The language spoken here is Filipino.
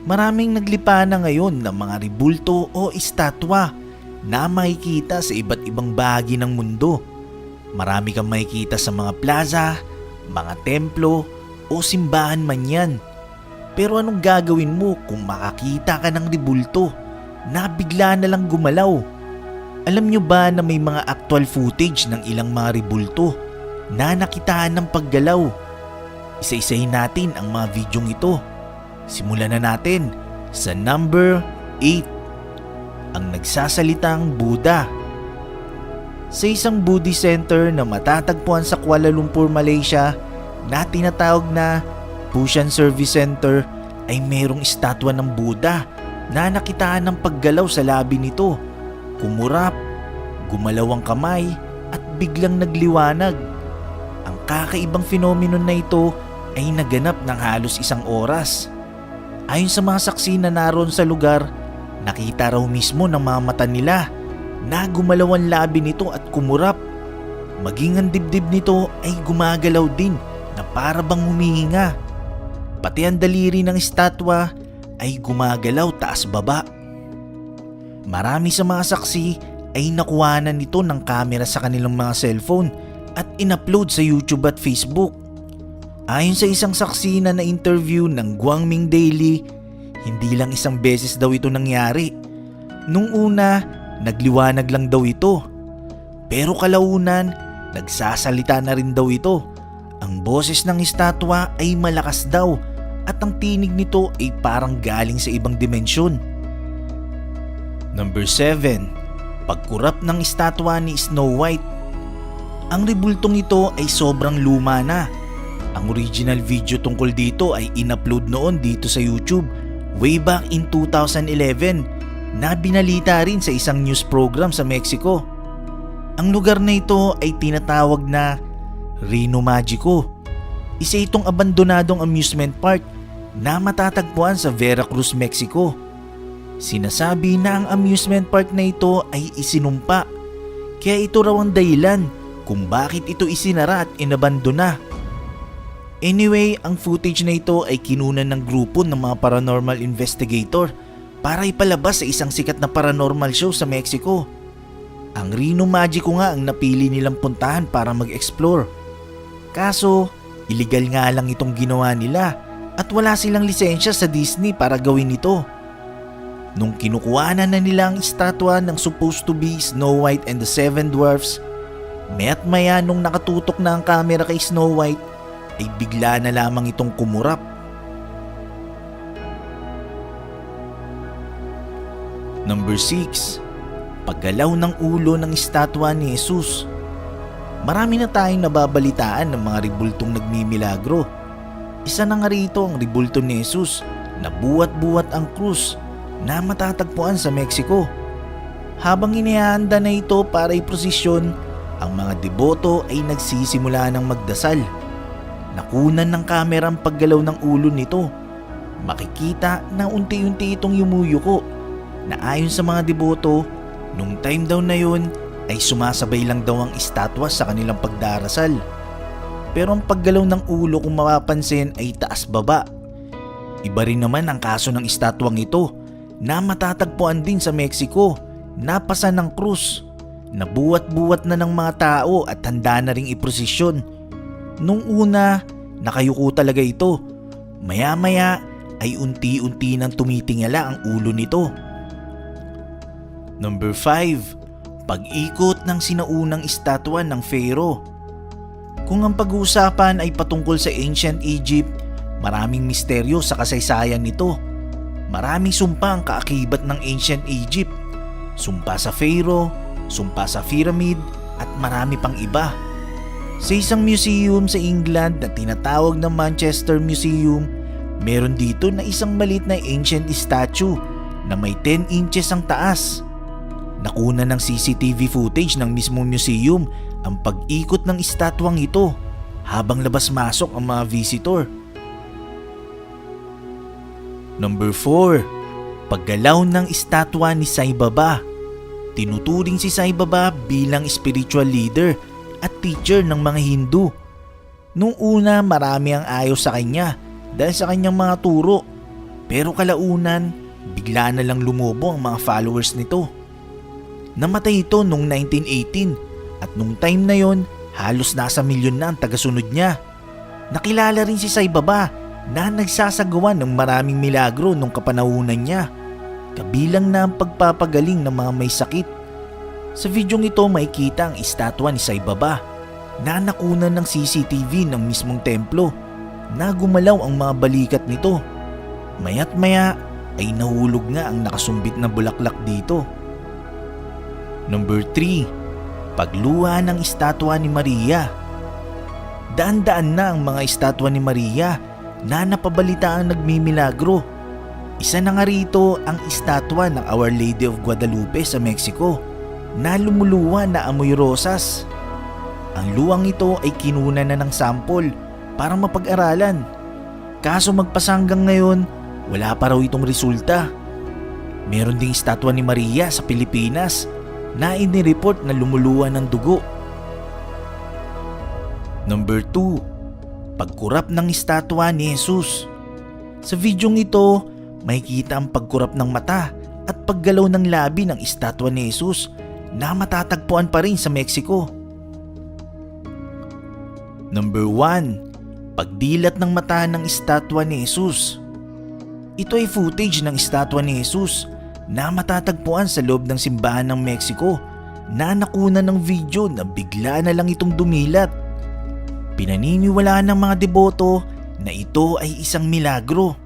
Maraming naglipa na ngayon ng mga rebulto o estatwa na makikita sa iba't ibang bahagi ng mundo. Marami kang makikita sa mga plaza, mga templo o simbahan man yan. Pero anong gagawin mo kung makakita ka ng rebulto na bigla na lang gumalaw? Alam nyo ba na may mga actual footage ng ilang mga rebulto na nakitaan ng paggalaw? Isa-isahin natin ang mga videong ito. Simulan na natin sa number 8, ang nagsasalitang Buddha. Sa isang Buddhist center na matatagpuan sa Kuala Lumpur, Malaysia na tinatawag na Pushan Service Center ay mayroong estatwa ng Buddha na nakitaan ng paggalaw sa labi nito. Kumurap, gumalaw ang kamay at biglang nagliwanag. Ang kakaibang phenomenon na ito ay naganap ng halos 1 oras. Ayon sa mga saksi na naroon sa lugar, nakita raw mismo ng mga mata nila na gumalaw ang labi nito at kumurap. Maging ang dibdib nito ay gumagalaw din na para bang humihinga. Pati ang daliri ng estatwa ay gumagalaw taas baba. Marami sa mga saksi ay nakuhanan nito ng kamera sa kanilang mga cellphone at in-upload sa YouTube at Facebook. Ayon sa isang saksi na na-interview ng Guangming Daily, hindi lang 1 beses daw ito nangyari. Nung una, nagliwanag lang daw ito. Pero kalaunan, nagsasalita na rin daw ito. Ang boses ng estatwa ay malakas daw at ang tinig nito ay parang galing sa ibang dimensyon. Number 7. Pagkurap ng estatwa ni Snow White. Ang rebultong ito ay sobrang luma na. Ang original video tungkol dito ay in-upload noon dito sa YouTube way back in 2011 na binalita rin sa isang news program sa Mexico. Ang lugar na ito ay tinatawag na Reno Magico. Isa itong abandonadong amusement park na matatagpuan sa Veracruz, Mexico. Sinasabi na ang amusement park na ito ay isinumpa, kaya ito raw ang dahilan kung bakit ito isinara at inabandona. Anyway, ang footage na ito ay kinunan ng grupo ng mga paranormal investigator para ipalabas sa isang sikat na paranormal show sa Mexico. Ang Reno Magico nga ang napili nilang puntahan para mag-explore. Kaso, illegal nga lang itong ginawa nila at wala silang lisensya sa Disney para gawin ito. Nung kinukuhanan na nila ang estatwa ng supposed to be Snow White and the Seven Dwarfs, maya't maya nung nakatutok na ang camera kay Snow White, ay bigla na lamang itong kumurap. Number 6. Paggalaw ng ulo ng estatwa ni Jesus. Marami na tayong nababalitaan ng mga rebultong nagmimilagro. Isa na nga rito ang rebulto ni Jesus na buwat-buwat ang krus na matatagpuan sa Mexico. Habang inihahanda na ito para iprosesyon, ang mga deboto ay nagsisimula ng magdasal. Nakunan ng kamera ang paggalaw ng ulo nito. Makikita na unti-unti itong yumuyuko na ayon sa mga deboto, nung time daw na yun ay sumasabay lang daw ang estatwa sa kanilang pagdarasal. Pero ang paggalaw ng ulo kung mapapansin ay taas baba. Iba rin naman ang kaso ng estatwang ito na matatagpuan din sa Mexico, napasa ng krus. Nabuwat-buwat na ng mga tao at handa na ring iprosesyon. Nung una, nakayuko talaga ito. Maya-maya ay unti-unti nang tumitingala ang ulo nito. Number 5. Pag-ikot ng sinaunang estatwa ng Pharaoh. Kung ang pag-uusapan ay patungkol sa Ancient Egypt, maraming misteryo sa kasaysayan nito. Maraming sumpa ang kaakibat ng Ancient Egypt. Sumpa sa Pharaoh, sumpa sa pyramid at marami pang iba. Sa isang museum sa England na tinatawag na Manchester Museum, meron dito na isang maliit na ancient statue na may 10 inches ang taas. Nakuna ng CCTV footage ng mismong museum ang pag-ikot ng estatwang ito habang labas-masok ang mga visitor. Number 4. Paggalaw ng estatwa ni Sai Baba. Tinuturing si Sai Baba bilang spiritual leader at teacher ng mga Hindu. Nung una marami ang ayaw sa kanya dahil sa kanyang mga turo. Pero kalaunan, bigla na lang lumobo ang mga followers nito. Namatay ito noong 1918 at nung time na yon, halos nasa milyon na ang tagasunod niya. Nakilala rin si Sai Baba na nagsasagawa ng maraming milagro nung kapanahunan niya. Kabilang na ang pagpapagaling ng mga may sakit. Sa videong ito makikita ang estatwa ni Sai Baba na nakunan ng CCTV ng mismong templo na gumalaw ang mga balikat nito. Maya't maya ay nahulog nga ang nakasumbit na bulaklak dito. Number 3. Pagluha ng estatwa ni Maria. Daan-daan na ang mga estatwa ni Maria na napabalita ang nagmimilagro. Isa na nga rito ang estatwa ng Our Lady of Guadalupe sa Mexico na lumuluwa na amoy rosas. Ang luwang ito ay kinuna na ng sample para mapag-aralan. Kaso magpasa hanggang ngayon, wala pa raw itong resulta. Meron ding estatwa ni Maria sa Pilipinas na inireport na lumuluwa ng dugo. Number 2. Pagkurap ng estatwa ni Jesus. Sa videong ito, makikita ang pagkurap ng mata at paggalaw ng labi ng estatwa ni Jesus na matatagpuan pa rin sa Mexico. Number 1. Pagdilat ng mata ng estatwa ni Jesus. Ito ay footage ng estatwa ni Jesus na matatagpuan sa loob ng simbahan ng Mexico na nakuna ng video na bigla na lang itong dumilat. Pinaniniwalaan ng mga deboto na ito ay isang milagro.